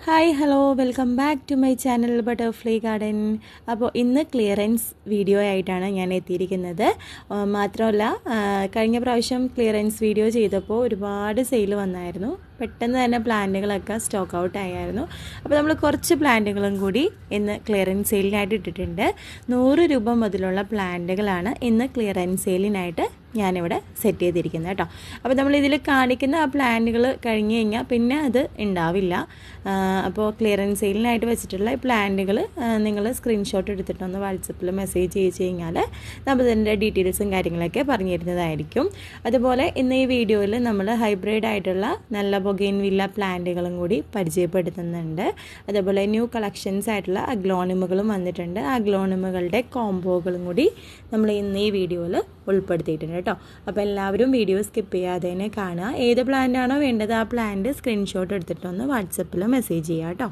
Hi hello welcome back to my channel butterfly garden. അപ്പോൾ ഇന്ന് clearance video ആയിട്ടാണ് ഞാൻ എത്തിയിരിക്കുന്നത്. മാത്രമല്ല കഴിഞ്ഞ പ്രാവശ്യം ക്ലിയറൻസ് വീഡിയോ ചെയ്തപ്പോൾ ഒരുപാട് സെയിൽ വന്നായിരുന്നു. പെട്ടെന്ന് തന്നെ പ്ലാന്റുകളൊക്കെ സ്റ്റോക്ക് ഔട്ട് ആയിരുന്നു. അപ്പോൾ നമ്മൾ കുറച്ച് പ്ലാന്റുകളും കൂടി ഇന്ന് ക്ലിയറൻസ് സെയിലിനായിട്ട് ഇട്ടിട്ടുണ്ട്. 100 രൂപ മുതലുള്ള പ്ലാന്റുകളാണ് ഇന്ന് ക്ലിയറൻസ് സെയിലിനായിട്ട് ഞാനിവിടെ സെറ്റ് ചെയ്തിരിക്കുന്നത് കേട്ടോ. അപ്പോൾ നമ്മളിതിൽ കാണിക്കുന്ന ആ പ്ലാന്റുകൾ കഴിഞ്ഞ് കഴിഞ്ഞാൽ പിന്നെ അത് ഉണ്ടാവില്ല. അപ്പോൾ ക്ലിയറൻസ് സെയിലിനായിട്ട് വെച്ചിട്ടുള്ള ഈ പ്ലാന്റുകൾ നിങ്ങൾ സ്ക്രീൻഷോട്ട് എടുത്തിട്ടൊന്ന് വാട്സപ്പിൽ മെസ്സേജ് ചെയ്ത് കഴിഞ്ഞാൽ നമ്മൾ ഇതിൻ്റെ ഡീറ്റെയിൽസും കാര്യങ്ങളൊക്കെ പറഞ്ഞു തരുന്നതായിരിക്കും. അതുപോലെ ഇന്ന് ഈ വീഡിയോയിൽ നമ്മൾ ഹൈബ്രിഡ് ആയിട്ടുള്ള നല്ല ബൊഗെയിൻവില്ല പ്ലാന്റുകളും കൂടി പരിചയപ്പെടുത്തുന്നുണ്ട്. അതേപോലെ ന്യൂ കളക്ഷൻസ് ആയിട്ടുള്ള അഗ്ലോണിമുകളും വന്നിട്ടുണ്ട്. അഗ്ലോണിമുകളുടെ കോംബോകളും കൂടി നമ്മൾ ഇന്ന് ഈ വീഡിയോയിൽ ഉൾപ്പെടുത്തിയിട്ടുണ്ട് കേട്ടോ. അപ്പോൾ എല്ലാവരും വീഡിയോ സ്കിപ്പ് ചെയ്യാതെ തന്നെ കാണുക. ഏത് പ്ലാന്റാണോ വേണ്ടത് ആ പ്ലാന്റ് സ്ക്രീൻഷോട്ട് എടുത്തിട്ടൊന്ന് വാട്സപ്പിൽ മെസ്സേജ് ചെയ്യുക കേട്ടോ.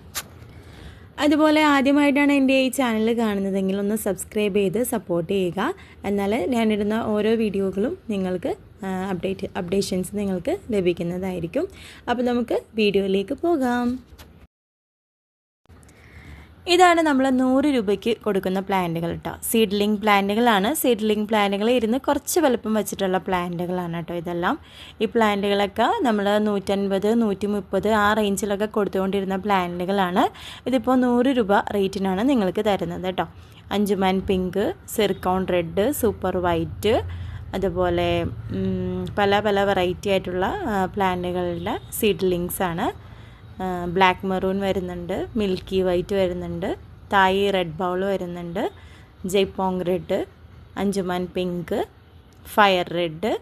അതുപോലെ ആദ്യമായിട്ടാണ് എൻ്റെ ഈ ചാനൽ കാണുന്നതെങ്കിൽ ഒന്ന് സബ്സ്ക്രൈബ് ചെയ്ത് സപ്പോർട്ട് ചെയ്യുക. എന്നാൽ ഞാനിടുന്ന ഓരോ വീഡിയോകളും നിങ്ങൾക്ക് അപ്ഡേഷൻസ് നിങ്ങൾക്ക് ലഭിക്കുന്നതായിരിക്കും. അപ്പോൾ നമുക്ക് വീഡിയോയിലേക്ക് പോകാം. ഇതാണ് നമ്മൾ 100 രൂപയ്ക്ക് കൊടുക്കുന്ന പ്ലാന്റുകൾ കേട്ടോ. സീഡ്ലിംഗ് പ്ലാന്റുകളാണ്. സീഡ്ലിംഗ് പ്ലാന്റുകൾ ഇരുന്ന് കുറച്ച് വലുപ്പം വെച്ചിട്ടുള്ള പ്ലാന്റുകളാണ് കേട്ടോ ഇതെല്ലാം. ഈ പ്ലാന്റുകളൊക്കെ നമ്മൾ 150, 130 ആ റേഞ്ചിലൊക്കെ കൊടുത്തുകൊണ്ടിരുന്ന പ്ലാന്റുകളാണ്. ഇതിപ്പോൾ 100 രൂപ റേറ്റിനാണ് നിങ്ങൾക്ക് തരുന്നത് കേട്ടോ. Anjamani pink, zircon red, super white, അതുപോലെ പല പല വെറൈറ്റി ആയിട്ടുള്ള പ്ലാന്റുകളുടെ സീഡ്ലിങ്സ് ആണ്. ബ്ലാക്ക് മെറൂൺ വരുന്നുണ്ട്, മിൽക്കി വൈറ്റ് വരുന്നുണ്ട്, തായി റെഡ് ബൗൾ വരുന്നുണ്ട്, Jaipong red, Anjamani pink, fire red,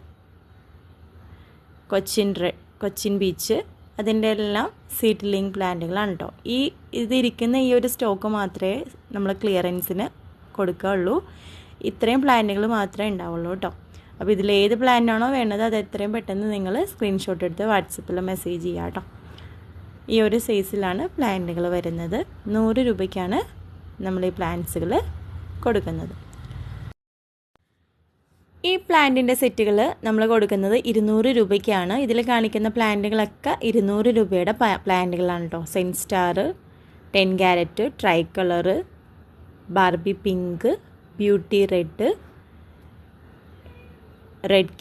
Cochin beach, അതിൻ്റെ എല്ലാം സീഡ്ലിംഗ് പ്ലാന്റുകളാണ് കേട്ടോ. ഇതിരിക്കുന്ന ഈ ഒരു സ്റ്റോക്ക് മാത്രമേ നമ്മൾ ക്ലിയറൻസിന് കൊടുക്കുകയുള്ളൂ. ഇത്രയും പ്ലാന്റുകൾ മാത്രമേ ഉണ്ടാവുള്ളൂ കേട്ടോ. അപ്പോൾ ഇതിലേത് പ്ലാന്റാണോ വേണ്ടത് അത് എത്രയും പെട്ടെന്ന് നിങ്ങൾ സ്ക്രീൻഷോട്ട് എടുത്ത് വാട്സപ്പിൽ മെസ്സേജ് ചെയ്യുക കേട്ടോ. ഈ ഒരു സൈസിലാണ് പ്ലാന്റുകൾ വരുന്നത്. 100 രൂപയ്ക്കാണ് നമ്മൾ ഈ പ്ലാന്റ്സുകൾ കൊടുക്കുന്നത്. ഈ പ്ലാന്റിൻ്റെ സെറ്റുകൾ നമ്മൾ കൊടുക്കുന്നത് 200 രൂപയ്ക്കാണ്. ഇതിൽ കാണിക്കുന്ന പ്ലാന്റുകളൊക്കെ 200 രൂപയുടെ പ്ലാന്റുകളാണ് കേട്ടോ. Zen star, 10 carat, tricolour, Barbie pink, beauty red, red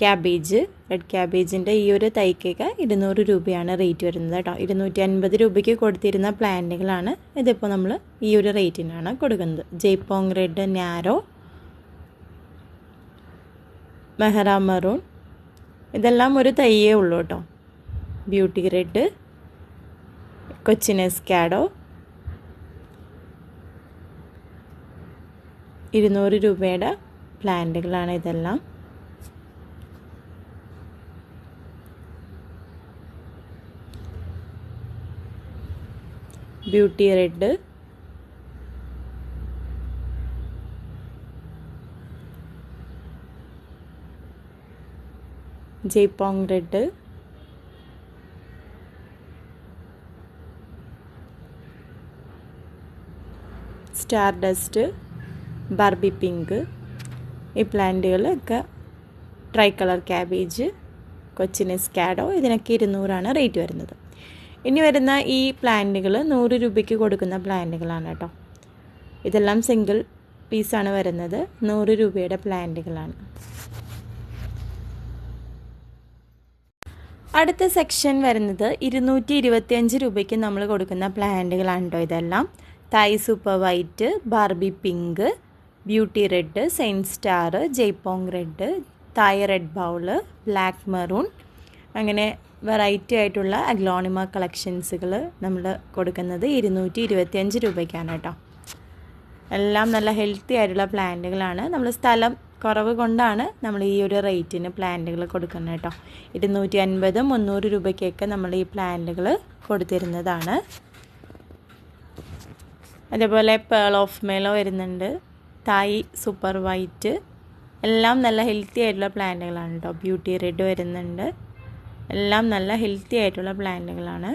ക്യാബേജിൻ്റെ ഈ ഒരു തൈക്കൊക്കെ 200 രൂപയാണ് റേറ്റ് വരുന്നത് കേട്ടോ. 250 രൂപയ്ക്ക് കൊടുത്തിരുന്ന പ്ലാന്റുകളാണ് ഇതിപ്പോൾ നമ്മൾ ഈ ഒരു റേറ്റിനാണ് കൊടുക്കുന്നത്. ജയ്പോങ് റെഡ് നാരോ, മെഹറ മെറൂൺ, ഇതെല്ലാം ഒരു തൈയേ ഉള്ളൂ കേട്ടോ. ബ്യൂട്ടി റെഡ്, കൊച്ചിൻ എസ്കാഡോ, 200 രൂപയുടെ പ്ലാന്റുകളാണ് ഇതെല്ലാം. Beauty red, Jaipong red, star dust, Barbie pink, ഈ പ്ലാന്റുകളൊക്കെ ട്രൈ കളർ ക്യാബേജ്, കൊച്ചിൻ എസ്കാഡോ, ഇതിനൊക്കെ 200 റേറ്റ് വരുന്നത്. ഇനി വരുന്ന ഈ പ്ലാന്റുകൾ 100 രൂപയ്ക്ക് കൊടുക്കുന്ന പ്ലാന്റുകളാണ് കേട്ടോ. ഇതെല്ലാം സിംഗിൾ പീസാണ് വരുന്നത്. 100 രൂപയുടെ പ്ലാന്റുകളാണ്. അടുത്ത സെക്ഷൻ വരുന്നത് 225 രൂപയ്ക്ക് നമ്മൾ കൊടുക്കുന്ന പ്ലാന്റുകളാണ് കേട്ടോ ഇതെല്ലാം. Thai super white, Barbie pink, beauty red, zen star, Jaipong red, Thai red bowl, black maroon, അങ്ങനെ വെറൈറ്റി ആയിട്ടുള്ള അഗ്ലോണിമ കളക്ഷൻസുകൾ നമ്മൾ കൊടുക്കുന്നത് 225 രൂപയ്ക്കാണ് കേട്ടോ. എല്ലാം നല്ല ഹെൽത്തി ആയിട്ടുള്ള പ്ലാന്റുകളാണ്. നമ്മൾ സ്ഥലം കുറവ് കൊണ്ടാണ് നമ്മൾ ഈ ഒരു റേറ്റിന് പ്ലാന്റുകൾ കൊടുക്കുന്നത് കേട്ടോ. 250, 300 രൂപയ്ക്കൊക്കെ നമ്മൾ ഈ പ്ലാന്റുകൾ കൊടുത്തിരുന്നതാണ്. അതേപോലെ പേൾ ഓഫ് മേലോ വരുന്നുണ്ട്, തായ് സൂപ്പർ വൈറ്റ്, എല്ലാം നല്ല ഹെൽത്തി ആയിട്ടുള്ള പ്ലാന്റുകളാണ് കേട്ടോ. ബ്യൂട്ടി റെഡ് വരുന്നുണ്ട്. എല്ലാം നല്ല ഹെൽത്തി ആയിട്ടുള്ള പ്ലാന്റുകളാണ്.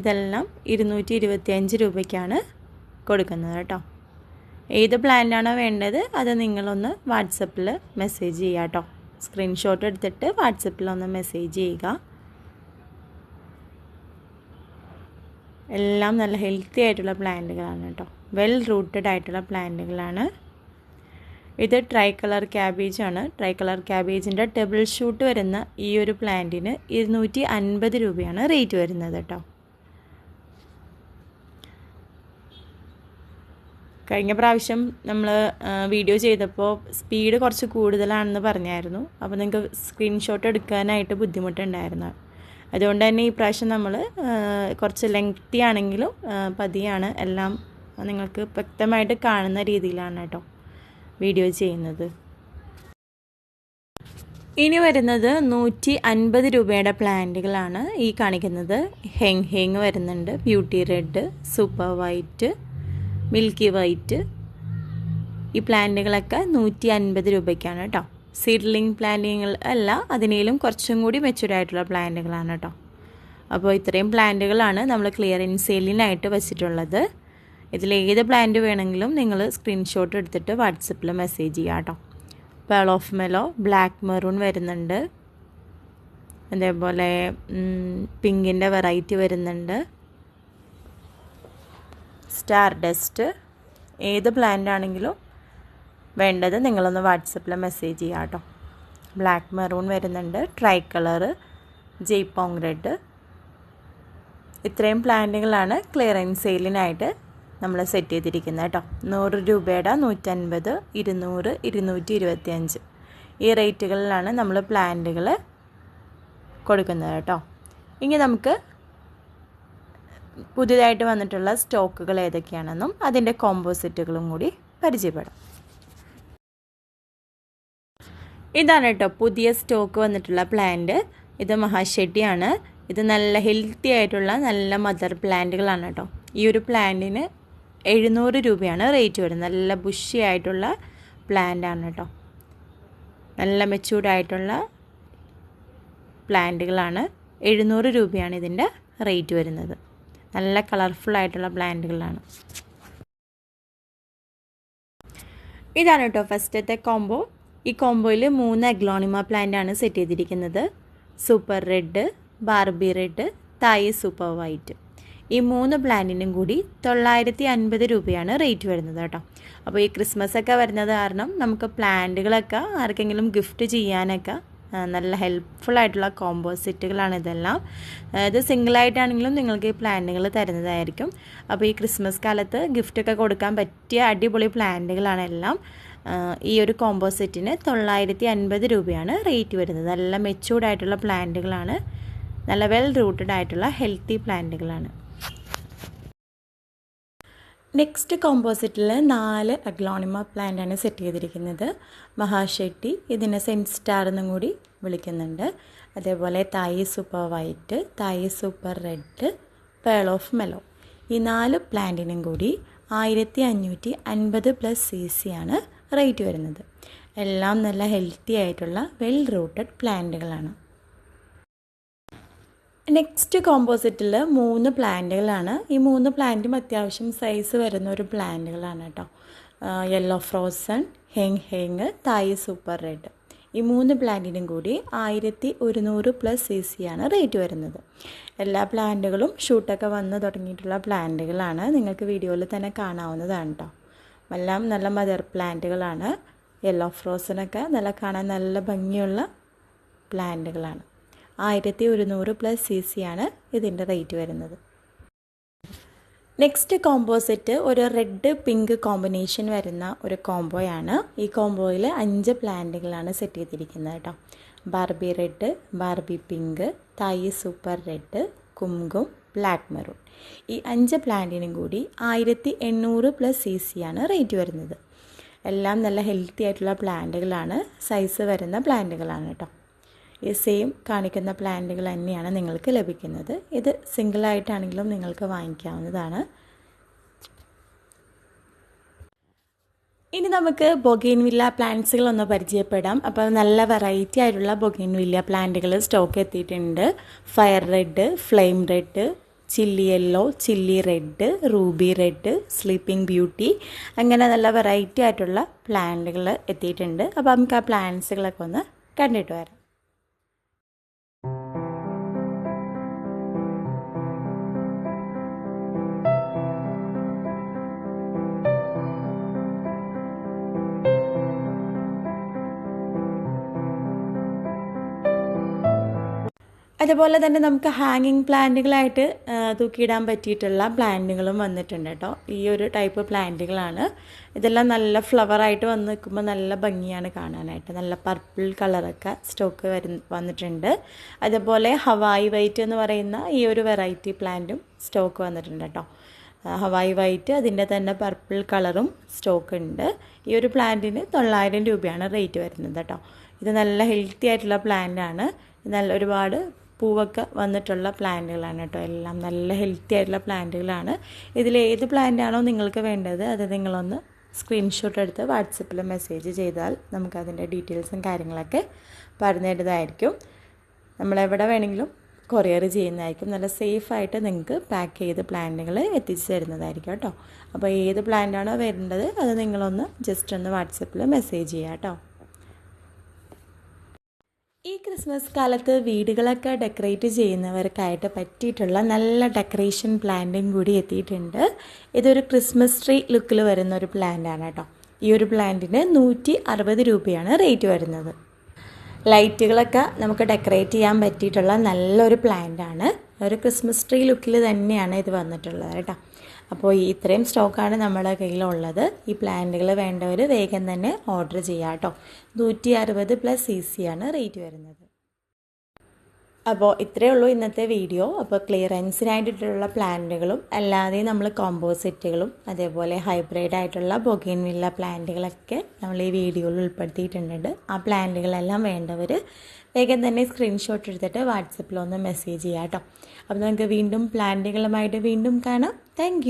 ഇതെല്ലാം 225 രൂപയ്ക്കാണ് കൊടുക്കുന്നത് കേട്ടോ. ഏത് പ്ലാന്റാണോ വേണ്ടത് അത് നിങ്ങളൊന്ന് വാട്സപ്പിൽ മെസ്സേജ് ചെയ്യുക കേട്ടോ. സ്ക്രീൻഷോട്ട് എടുത്തിട്ട് വാട്സപ്പിലൊന്ന് മെസ്സേജ് ചെയ്യുക. എല്ലാം നല്ല ഹെൽത്തി ആയിട്ടുള്ള പ്ലാന്റുകളാണ് കേട്ടോ. വെൽ റൂട്ടഡ് ആയിട്ടുള്ള പ്ലാന്റുകളാണ്. ഇത് ട്രൈ കളർ ക്യാബേജാണ്. ട്രൈ കളർ ക്യാബേജിൻ്റെ ഡബിൾ ഷൂട്ട് വരുന്ന ഈ ഒരു പ്ലാന്റിന് 250 രൂപയാണ് റേറ്റ് വരുന്നത് കേട്ടോ. കഴിഞ്ഞ പ്രാവശ്യം നമ്മൾ വീഡിയോ ചെയ്തപ്പോൾ സ്പീഡ് കുറച്ച് കൂടുതലാണെന്ന് പറഞ്ഞായിരുന്നു. അപ്പോൾ നിങ്ങൾക്ക് സ്ക്രീൻഷോട്ട് എടുക്കാനായിട്ട് ബുദ്ധിമുട്ടുണ്ടായിരുന്നു. അതുകൊണ്ട് തന്നെ ഈ പ്രാവശ്യം നമ്മൾ കുറച്ച് ലെങ്തി ആണെങ്കിലും പതിയാണ് എല്ലാം നിങ്ങൾക്ക് വ്യക്തമായിട്ട് കാണുന്ന രീതിയിലാണ് കേട്ടോ വീഡിയോ ചെയ്യുന്നത്. ഇനി വരുന്നത് 150 രൂപയുടെ പ്ലാന്റുകളാണ് ഈ കാണിക്കുന്നത്. ഹെങ് വരുന്നുണ്ട്, beauty red, super white, milky white. ഈ പ്ലാന്റുകളൊക്കെ 150 രൂപയ്ക്കാണ് കേട്ടോ. സീഡ്ലിംഗ് പ്ലാന്റുകൾ അല്ല, അതിനേലും കുറച്ചും കൂടി മെച്യൂർഡ് ആയിട്ടുള്ള പ്ലാന്റുകളാണ് കേട്ടോ. അപ്പോൾ ഇത്രയും പ്ലാന്റുകളാണ് നമ്മൾ ക്ലിയറൻസ് സെയിലിനായിട്ട് വെച്ചിട്ടുള്ളത്. ഇതിലേത് പ്ലാന്റ് വേണമെങ്കിലും നിങ്ങൾ സ്ക്രീൻഷോട്ട് എടുത്തിട്ട് വാട്സപ്പിൽ മെസ്സേജ് ചെയ്യുക കേട്ടോ. Pearl of mellow, black maroon വരുന്നുണ്ട്, അതേപോലെ പിങ്കിൻ്റെ വെറൈറ്റി വരുന്നുണ്ട്, സ്റ്റാർ ഡസ്റ്റ്. ഏത് പ്ലാന്റ് ആണെങ്കിലും വേണ്ടത് നിങ്ങളൊന്ന് വാട്സപ്പിൽ മെസ്സേജ് ചെയ്യുക കേട്ടോ. ബ്ലാക്ക് മെറൂൺ വരുന്നുണ്ട്, ട്രൈ കളറ്, ജെയ്പോങ് റെഡ്. ഇത്രയും പ്ലാന്റുകളാണ് ക്ലിയറൻസ് സെയിലിനായിട്ട് നമ്മൾ സെറ്റ് ചെയ്തിരിക്കുന്നത് കേട്ടോ. 100 രൂപയുടെ 150, 200, 225 ഈ റേറ്റുകളിലാണ് നമ്മൾ പ്ലാന്റുകൾ കൊടുക്കുന്നത് കേട്ടോ. ഇനി നമുക്ക് പുതിയതായിട്ട് വന്നിട്ടുള്ള സ്റ്റോക്കുകൾ ഏതൊക്കെയാണെന്നും അതിൻ്റെ കോമ്പോസിറ്റുകളും കൂടി പരിചയപ്പെടാം. ഇതാണ് കേട്ടോ പുതിയ സ്റ്റോക്ക് വന്നിട്ടുള്ള പ്ലാന്റ്. ഇത് മഹാശെട്ടിയാണ്. ഇത് നല്ല ഹെൽത്തി ആയിട്ടുള്ള നല്ല മദർ പ്ലാന്റുകളാണ് കേട്ടോ. ഈ ഒരു പ്ലാന്റിന് 700 രൂപയാണ് റേറ്റ് വരുന്നത്. നല്ല ബുഷി ആയിട്ടുള്ള പ്ലാന്റാണ് കേട്ടോ. നല്ല മെച്യൂർഡ് ആയിട്ടുള്ള പ്ലാന്റുകളാണ്. 700 രൂപയാണ് ഇതിൻ്റെ റേറ്റ് വരുന്നത്. നല്ല കളർഫുൾ ആയിട്ടുള്ള പ്ലാന്റുകളാണ്. ഇതാണ് കേട്ടോ ഫസ്റ്റത്തെ കോംബോ. ഈ കോംബോയിൽ 3 അഗ്ലോണിമ പ്ലാന്റാണ് സെറ്റ് ചെയ്തിരിക്കുന്നത്. Super red, Barbie red, Thai super white. ഈ 3 പ്ലാന്റിനും കൂടി 950 രൂപയാണ് റേറ്റ് വരുന്നത് കേട്ടോ. അപ്പോൾ ഈ ക്രിസ്മസ് ഒക്കെ വരുന്നത് കാരണം നമുക്ക് പ്ലാന്റുകളൊക്കെ ആർക്കെങ്കിലും ഗിഫ്റ്റ് ചെയ്യാനൊക്കെ നല്ല ഹെൽപ്ഫുൾ ആയിട്ടുള്ള കോമ്പോസിറ്റുകളാണ് ഇതെല്ലാം. ഇത് സിംഗിളായിട്ടാണെങ്കിലും നിങ്ങൾക്ക് ഈ പ്ലാന്റുകൾ തരുന്നതായിരിക്കും. അപ്പോൾ ഈ ക്രിസ്മസ് കാലത്ത് ഗിഫ്റ്റൊക്കെ കൊടുക്കാൻ പറ്റിയ അടിപൊളി പ്ലാന്റുകളാണ് എല്ലാം. ഈ ഒരു കോമ്പോസിറ്റിന് 950 രൂപയാണ് റേറ്റ് വരുന്നത്. നല്ല മെച്യൂർഡ് ആയിട്ടുള്ള പ്ലാന്റുകളാണ്. നല്ല വെൽ റൂട്ടഡ് ആയിട്ടുള്ള ഹെൽത്തി പ്ലാന്റുകളാണ്. നെക്സ്റ്റ് കോമ്പോസിറ്റിൽ 4 അഗ്ലോണിമ പ്ലാന്റാണ് സെറ്റ് ചെയ്തിരിക്കുന്നത്. മഹാശെട്ടി, ഇതിനെ സെൻറ്റ് സ്റ്റാർ എന്നും കൂടി വിളിക്കുന്നുണ്ട്. അതേപോലെ Thai super white, Thai super red, pearl of മെലോ. ഈ 4 പ്ലാന്റിനും കൂടി 1550 പ്ലസ് CC ആണ് റേറ്റ് വരുന്നത്. എല്ലാം നല്ല ഹെൽത്തി ആയിട്ടുള്ള വെൽ റൂട്ടഡ് പ്ലാന്റുകളാണ്. നെക്സ്റ്റ് കോമ്പോസിറ്റിൽ 3 പ്ലാന്റുകളാണ്. ഈ 3 പ്ലാന്റും അത്യാവശ്യം സൈസ് വരുന്ന ഒരു പ്ലാന്റുകളാണ് കേട്ടോ. യെല്ലോ ഫ്രോസൺ, ഹെങ്, തായ് സൂപ്പർ റെഡ്. ഈ 3 പ്ലാന്റിനും കൂടി 1100 പ്ലസ് CC ആണ് റേറ്റ് വരുന്നത്. എല്ലാ പ്ലാന്റുകളും ഷൂട്ടൊക്കെ വന്ന് തുടങ്ങിയിട്ടുള്ള പ്ലാന്റുകളാണ്. നിങ്ങൾക്ക് വീഡിയോയിൽ തന്നെ കാണാവുന്നതാണ് കേട്ടോ. എല്ലാം നല്ല മദർ പ്ലാന്റുകളാണ്. യെല്ലോ ഫ്രോസണൊക്കെ കാണാൻ നല്ല ഭംഗിയുള്ള പ്ലാന്റുകളാണ്. 1100 പ്ലസ് CC ആണ് ഇതിൻ്റെ റേറ്റ് വരുന്നത്. നെക്സ്റ്റ് കോമ്പോസിറ്റ് ഒരു റെഡ് പിങ്ക് കോമ്പിനേഷൻ വരുന്ന ഒരു കോംബോയാണ്. ഈ കോംബോയിൽ 5 പ്ലാന്റുകളാണ് സെറ്റ് ചെയ്തിരിക്കുന്നത് കേട്ടോ. Barbie red, Barbie pink, Thai super red, Kumkum, black maroon. ഈ 5 പ്ലാന്റിനും കൂടി 1800 പ്ലസ് CC ആണ് റേറ്റ് വരുന്നത്. എല്ലാം നല്ല ഹെൽത്തി ആയിട്ടുള്ള പ്ലാന്റുകളാണ്. സൈസ് വരുന്ന പ്ലാന്റുകളാണ് കേട്ടോ. ഈ സെയിം കാണിക്കുന്ന പ്ലാന്റുകൾ തന്നെയാണ് നിങ്ങൾക്ക് ലഭിക്കുന്നത്. ഇത് സിംഗിളായിട്ടാണെങ്കിലും നിങ്ങൾക്ക് വാങ്ങിക്കാവുന്നതാണ്. ഇനി നമുക്ക് ബൊഗെയിൻവില്ല പ്ലാന്റ്സുകളൊന്ന് പരിചയപ്പെടാം. അപ്പോൾ നല്ല വെറൈറ്റി ആയിട്ടുള്ള ബൊഗെയിൻവില്ല പ്ലാന്റുകൾ സ്റ്റോക്ക് എത്തിയിട്ടുണ്ട്. Fire red, flame red, chilli yellow, chilli red, Ruby red, sleeping beauty, അങ്ങനെ നല്ല വെറൈറ്റി ആയിട്ടുള്ള പ്ലാന്റുകൾ എത്തിയിട്ടുണ്ട്. അപ്പോൾ നമുക്ക് ആ പ്ലാന്റ്സുകളൊക്കെ ഒന്ന് കണ്ടിട്ട് വരാം. അതുപോലെ തന്നെ നമുക്ക് ഹാങ്ങിങ് പ്ലാന്റുകളായിട്ട് തൂക്കിയിടാൻ പറ്റിയിട്ടുള്ള പ്ലാന്റുകളും വന്നിട്ടുണ്ട് കേട്ടോ. ഈ ഒരു ടൈപ്പ് പ്ലാന്റുകളാണ്. ഇതെല്ലാം നല്ല ഫ്ലവറായിട്ട് വന്ന് നിൽക്കുമ്പോൾ നല്ല ഭംഗിയാണ് കാണാനായിട്ട്. നല്ല പർപ്പിൾ കളറൊക്കെ സ്റ്റോക്ക് വന്നിട്ടുണ്ട്. അതുപോലെ ഹവായി വൈറ്റ് എന്ന് പറയുന്ന ഈ ഒരു വെറൈറ്റി പ്ലാന്റും സ്റ്റോക്ക് വന്നിട്ടുണ്ട് കേട്ടോ. ഹവായി വൈറ്റ്, അതിൻ്റെ തന്നെ പർപ്പിൾ കളറും സ്റ്റോക്ക് ഉണ്ട്. ഈ ഒരു പ്ലാന്റിന് 900 രൂപയാണ് റേറ്റ് വരുന്നത് കേട്ടോ. ഇത് നല്ല ഹെൽത്തി ആയിട്ടുള്ള പ്ലാന്റാണ്. നല്ല ഒരുപാട് പൂവൊക്കെ വന്നിട്ടുള്ള പ്ലാന്റുകളാണ് കേട്ടോ. എല്ലാം നല്ല ഹെൽത്തി ആയിട്ടുള്ള പ്ലാന്റുകളാണ്. ഇതിൽ ഏത് പ്ലാന്റാണോ നിങ്ങൾക്ക് വേണ്ടത് അത് നിങ്ങളൊന്ന് സ്ക്രീൻഷോട്ട് എടുത്ത് വാട്സപ്പിൽ മെസ്സേജ് ചെയ്താൽ നമുക്കതിൻ്റെ ഡീറ്റെയിൽസും കാര്യങ്ങളൊക്കെ പറഞ്ഞു തരുന്നതായിരിക്കും. നമ്മളെവിടെ വേണമെങ്കിലും കൊറിയർ ചെയ്യുന്നതായിരിക്കും. നല്ല സേഫായിട്ട് നിങ്ങൾക്ക് പാക്ക് ചെയ്ത് പ്ലാന്റുകൾ എത്തിച്ചു തരുന്നതായിരിക്കും കേട്ടോ. അപ്പോൾ ഏത് പ്ലാന്റാണോ വരേണ്ടത് അത് നിങ്ങളൊന്ന് ജസ്റ്റ് ഒന്ന് വാട്സപ്പിൽ മെസ്സേജ് ചെയ്യുക കേട്ടോ. ഈ ക്രിസ്മസ് കാലത്ത് വീടുകളൊക്കെ ഡെക്കറേറ്റ് ചെയ്യുന്നവർക്കായിട്ട് പറ്റിയിട്ടുള്ള നല്ല ഡെക്കറേഷൻ പ്ലാന്റും കൂടി എത്തിയിട്ടുണ്ട്. ഇതൊരു ക്രിസ്മസ് ട്രീ ലുക്കിൽ വരുന്ന ഒരു പ്ലാന്റാണ് കേട്ടോ. ഈ ഒരു പ്ലാന്റിന് 160 രൂപയാണ് റേറ്റ് വരുന്നത്. ലൈറ്റുകളൊക്കെ നമുക്ക് ഡെക്കറേറ്റ് ചെയ്യാൻ പറ്റിയിട്ടുള്ള നല്ലൊരു പ്ലാന്റാണ്. ഒരു ക്രിസ്മസ് ട്രീ ലുക്കിൽ തന്നെയാണ് ഇത് വന്നിട്ടുള്ളത് കേട്ടോ. അപ്പോൾ ഇത്രയും സ്റ്റോക്കാണ് നമ്മുടെ കയ്യിലുള്ളത്. ഈ പ്ലാന്റുകൾ വേണ്ടവർ വേഗം തന്നെ ഓർഡർ ചെയ്യാം കേട്ടോ. 160 + CC ആണ് റേറ്റ് വരുന്നത്. അപ്പോൾ ഇത്രയേ ഉള്ളൂ ഇന്നത്തെ വീഡിയോ. അപ്പോൾ ക്ലിയറൻസിനായിട്ടുള്ള പ്ലാന്റുകളും അല്ലാതെ നമ്മൾ കോമ്പോസിറ്റുകളും അതേപോലെ ഹൈബ്രിഡ് ആയിട്ടുള്ള ബൊഗെയിൻവില്ല പ്ലാന്റുകളൊക്കെ നമ്മൾ ഈ വീഡിയോയിൽ ഉൾപ്പെടുത്തിയിട്ടുണ്ട്. ആ പ്ലാന്റുകളെല്ലാം വേണ്ടവർ വേഗം തന്നെ സ്ക്രീൻഷോട്ട് എടുത്തിട്ട് വാട്സപ്പിലൊന്ന് മെസ്സേജ് ചെയ്യാം കേട്ടോ. അപ്പോൾ നമുക്ക് വീണ്ടും പ്ലാന്റുകളുമായിട്ട് വീണ്ടും കാണാം. താങ്ക്